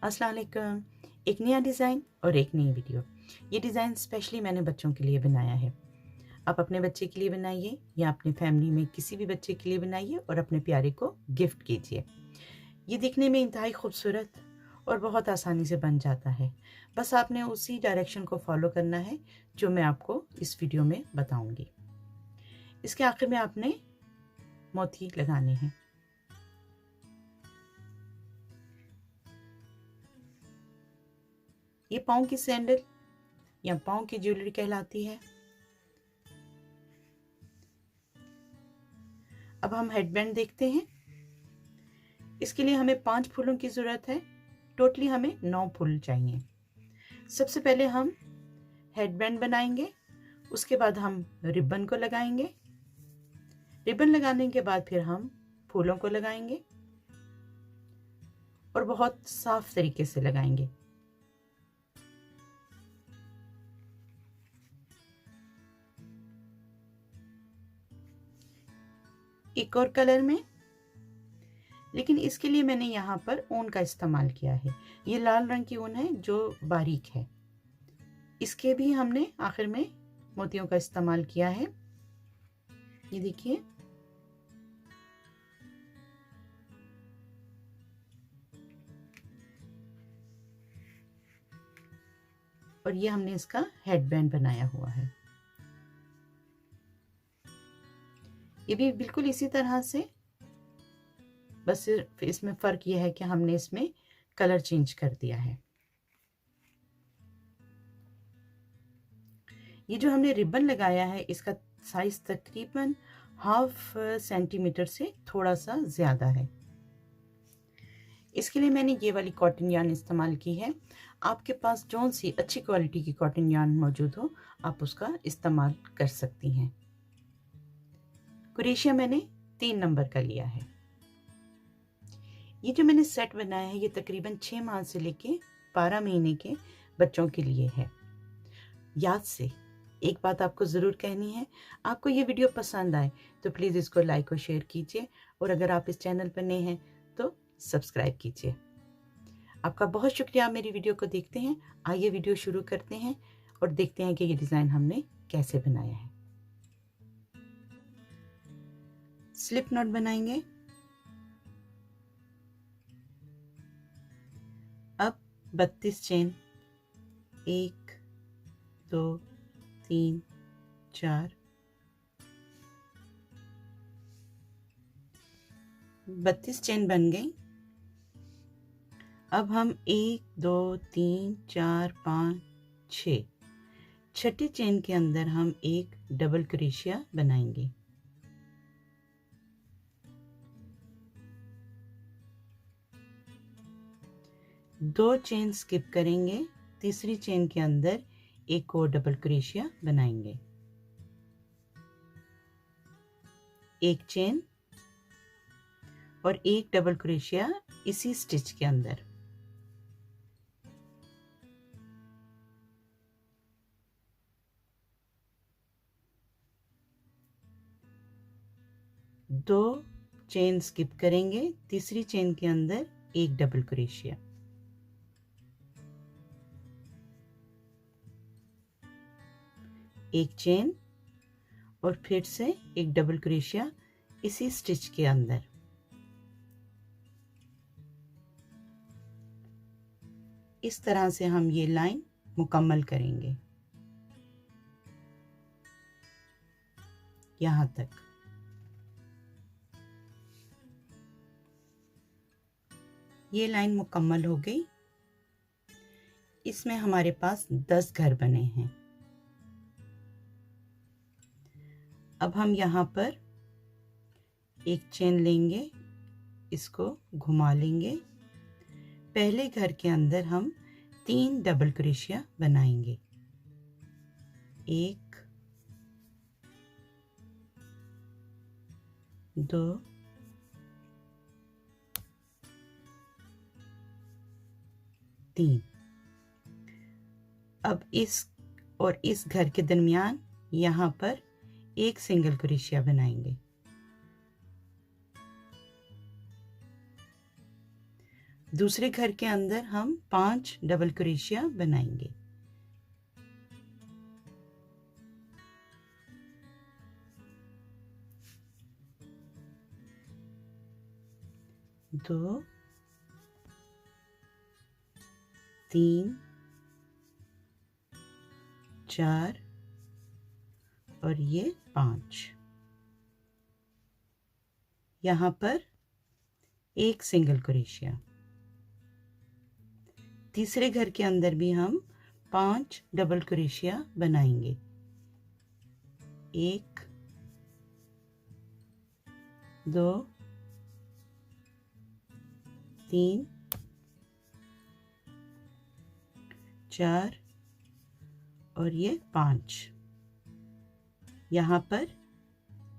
अस्सलाम वालेकुम। एक नया डिज़ाइन और एक नई वीडियो। ये डिज़ाइन स्पेशली मैंने बच्चों के लिए बनाया है। आप अपने बच्चे के लिए बनाइए या अपनी फैमिली में किसी भी बच्चे के लिए बनाइए और अपने प्यारे को गिफ्ट कीजिए। ये दिखने में इंतहाई खूबसूरत और बहुत आसानी से बन जाता है। बस आपने उसी डायरेक्शन को फॉलो करना है जो मैं आपको इस वीडियो में बताऊंगी। इसके आखिर में आपने मोती लगाने हैं। ये पाँव की सैंडल या पाँव की ज्वेलरी कहलाती है। अब हम हेडबैंड देखते हैं। इसके लिए हमें 5 फूलों की ज़रूरत है। टोटली हमें 9 फूल चाहिए। सबसे पहले हम हेडबैंड बनाएंगे, उसके बाद हम रिबन को लगाएंगे। रिबन लगाने के बाद फिर हम फूलों को लगाएंगे और बहुत साफ तरीके से लगाएंगे। एक और कलर में, लेकिन इसके लिए मैंने यहाँ पर ऊन का इस्तेमाल किया है। ये लाल रंग की ऊन है जो बारीक है। इसके भी हमने आखिर में मोतियों का इस्तेमाल किया है। ये देखिए, और ये हमने इसका हेडबैंड बनाया हुआ है। ये भी बिल्कुल इसी तरह से, बस सिर्फ इसमें फ़र्क ये है कि हमने इसमें कलर चेंज कर दिया है। ये जो हमने रिबन लगाया है इसका साइज़ तकरीबन 1/2 सेंटीमीटर से थोड़ा सा ज़्यादा है। इसके लिए मैंने ये वाली कॉटन यार्न इस्तेमाल की है। आपके पास जौन सी अच्छी क्वालिटी की कॉटन यार्न मौजूद हो आप उसका इस्तेमाल कर सकती हैं। क्रोशिया मैंने 3 नंबर का लिया है। ये जो मैंने सेट बनाया है ये तकरीबन 6 माह से लेके 12 महीने के बच्चों के लिए है। याद से एक बात आपको ज़रूर कहनी है, आपको ये वीडियो पसंद आए तो प्लीज़ इसको लाइक और शेयर कीजिए, और अगर आप इस चैनल पर नए हैं तो सब्सक्राइब कीजिए। आपका बहुत शुक्रिया मेरी वीडियो को देखते हैं। आइए वीडियो शुरू करते हैं और देखते हैं कि ये डिज़ाइन हमने कैसे बनाया है। स्लिप नॉट बनाएंगे। अब 32 चेन, 1 2 3 4, 32 चेन बन गई। अब हम 1 2 3 4 5 6, छठी चेन के अंदर हम एक डबल क्रोशिया बनाएंगे। दो चेन स्किप करेंगे, तीसरी चेन के अंदर एक और डबल क्रोशिया बनाएंगे। एक चेन और एक डबल क्रोशिया इसी स्टिच के अंदर। दो चेन स्किप करेंगे, तीसरी चेन के अंदर एक डबल क्रोशिया। एक चेन और फिर से एक डबल क्रोशिया इसी स्टिच के अंदर। इस तरह से हम ये लाइन मुकम्मल करेंगे यहाँ तक। ये लाइन मुकम्मल हो गई। इसमें हमारे पास 10 घर बने हैं। अब हम यहाँ पर एक चेन लेंगे, इसको घुमा लेंगे। पहले घर के अंदर हम 3 डबल क्रोशिया बनाएंगे। 1 2 3। अब इस और इस घर के दरमियान यहाँ पर एक सिंगल क्रोशिया बनाएंगे। दूसरे घर के अंदर हम 5 डबल क्रोशिया बनाएंगे। दो, 3, 4 और ये 5। यहाँ पर एक सिंगल क्रोशिया। तीसरे घर के अंदर भी हम 5 डबल क्रोशिया बनाएंगे। 1, 2, 3, 4 और ये 5। यहाँ पर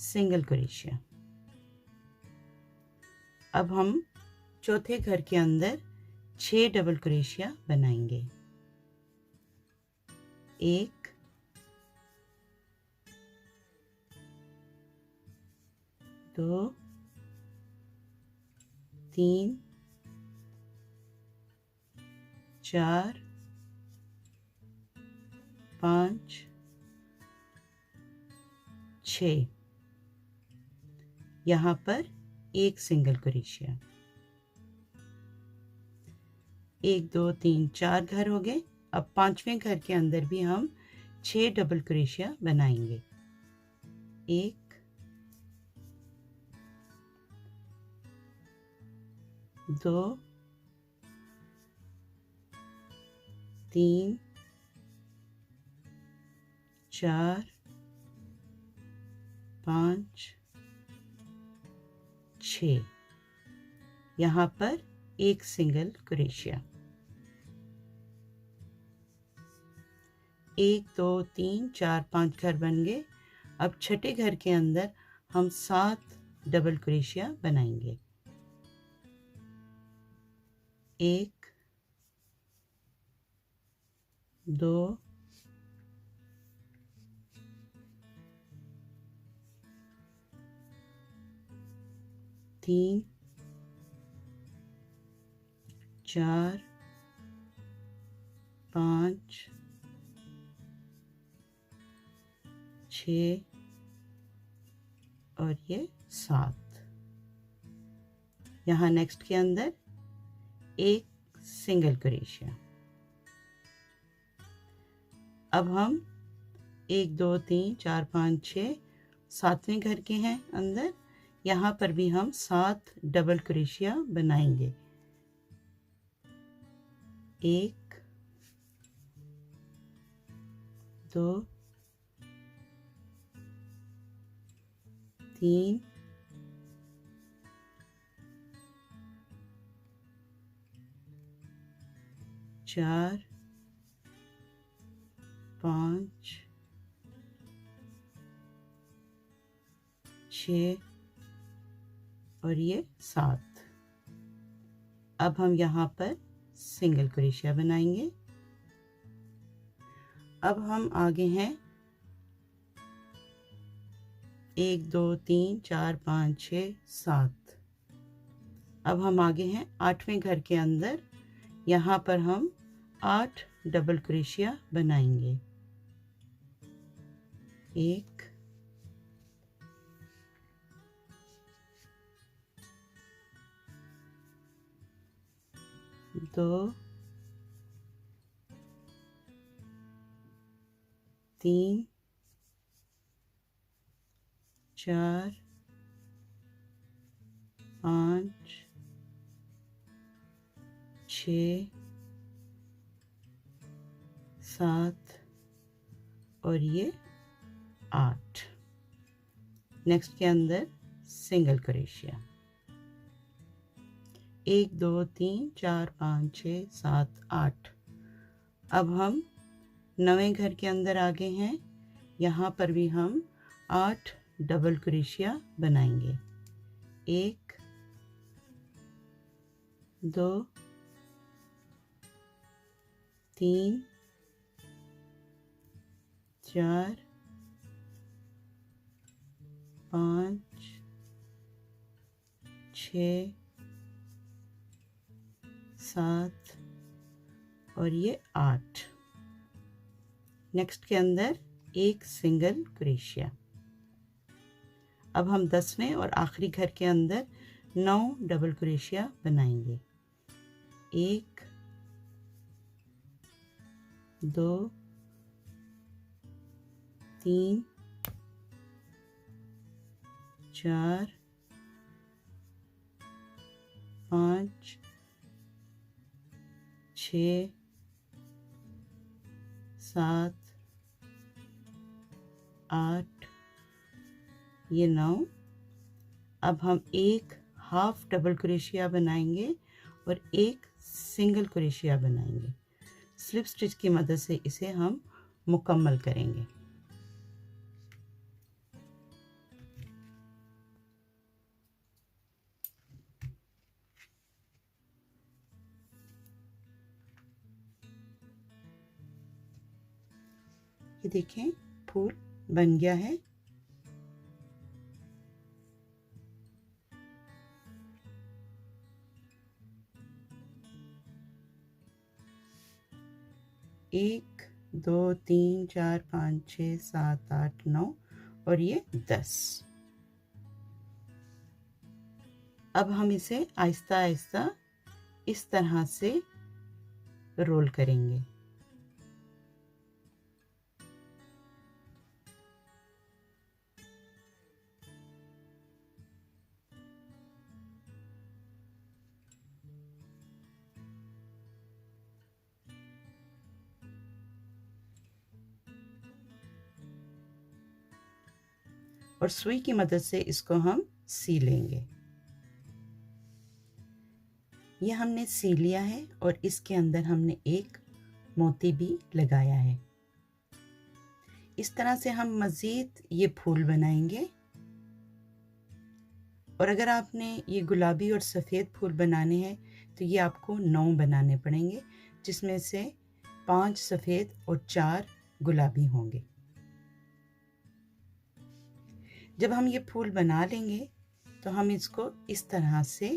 सिंगल क्रोशिया। अब हम चौथे घर के अंदर 6 डबल क्रोशिया बनाएंगे। 1, 2, 3, 4, 5, 6। यहाँ पर एक सिंगल क्रोशिया। 1, 2, 3, 4 घर हो गए। अब पांचवें घर के अंदर भी हम 6 डबल क्रोशिया बनाएंगे। 1, 2, 3, 4, 5, 6। यहाँ पर एक सिंगल क्रोशिया। 1, 2, 3, 4, 5 घर बन गए। अब छठे घर के अंदर हम 7 डबल क्रोशिया बनाएंगे। 1, 2, 3, 4, 5, 6 और ये 7। यहाँ नेक्स्ट के अंदर एक सिंगल क्रोशिया। अब हम 1, 2, 3, 4, 5, 6 सातवें घर के हैं अंदर। यहाँ पर भी हम 7 डबल क्रोशिया बनाएंगे। 1, 2, 3, 4, 5, 6 और ये 7। अब हम यहाँ पर सिंगल क्रोशिया बनाएंगे। अब हम आगे हैं 1, 2, 3, 4, 5, 6, 7। अब हम आगे हैं आठवें घर के अंदर। यहाँ पर हम 8 डबल क्रोशिया बनाएंगे। 1, 2, 3, 4, 5, 6, 7 और ये 8। नेक्स्ट के अंदर सिंगल क्रोशिया। 1, 2, 3, 4, 5, 6, 7, 8। अब हम 9वें घर के अंदर आगे हैं। यहाँ पर भी हम 8 डबल क्रोशिया बनाएंगे। 1, 2, 3, 4, 5, 6, 7 और ये 8। नेक्स्ट के अंदर एक सिंगल क्रोशिया। अब हम 10वें और आखिरी घर के अंदर 9 डबल क्रोशिया बनाएंगे। 1 2 3 4 5 6 7 8 ये 9। अब हम एक हाफ डबल क्रोशिया बनाएंगे और एक सिंगल क्रोशिया बनाएंगे। स्लिप स्टिच की मदद से इसे हम मुकम्मल करेंगे। ये देखें फूल बन गया है। एक 2 3 4 5 6 7 8 9 और ये 10। अब हम इसे आहिस्ता आहिस्ता इस तरह से रोल करेंगे। और सुई की मदद से इसको हम सी लेंगे। ये हमने सी लिया है और इसके अंदर हमने एक मोती भी लगाया है। इस तरह से हम मज़ीद ये फूल बनाएंगे। और अगर आपने ये गुलाबी और सफ़ेद फूल बनाने हैं तो ये आपको 9 बनाने पड़ेंगे, जिसमें से 5 सफ़ेद और 4 गुलाबी होंगे। जब हम ये फूल बना लेंगे तो हम इसको इस तरह से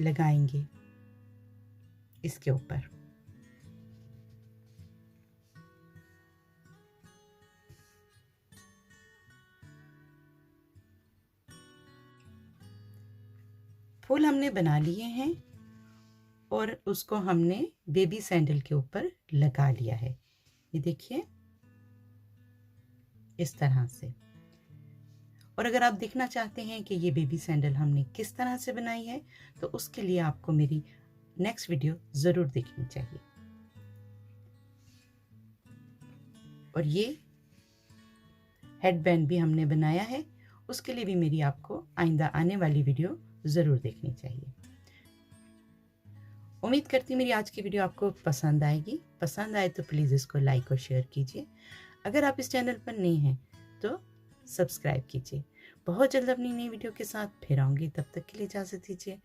लगाएंगे इसके ऊपर। फूल हमने बना लिए हैं और उसको हमने बेबी सैंडल के ऊपर लगा लिया है। ये देखिए इस तरह से। और अगर आप देखना चाहते हैं कि ये बेबी सैंडल हमने किस तरह से बनाई है तो उसके लिए आपको मेरी नेक्स्ट वीडियो ज़रूर देखनी चाहिए। और ये हेडबैंड भी हमने बनाया है, उसके लिए भी मेरी आपको आइंदा आने वाली वीडियो ज़रूर देखनी चाहिए। उम्मीद करती हूँ मेरी आज की वीडियो आपको पसंद आएगी। पसंद आए तो प्लीज़ इसको लाइक और शेयर कीजिए। अगर आप इस चैनल पर नए हैं तो सब्सक्राइब कीजिए। बहुत जल्द अपनी नई वीडियो के साथ फिर आऊँगी, तब तक के लिए इजाज़त दीजिए।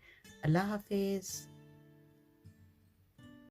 अल्लाह हाफिज़।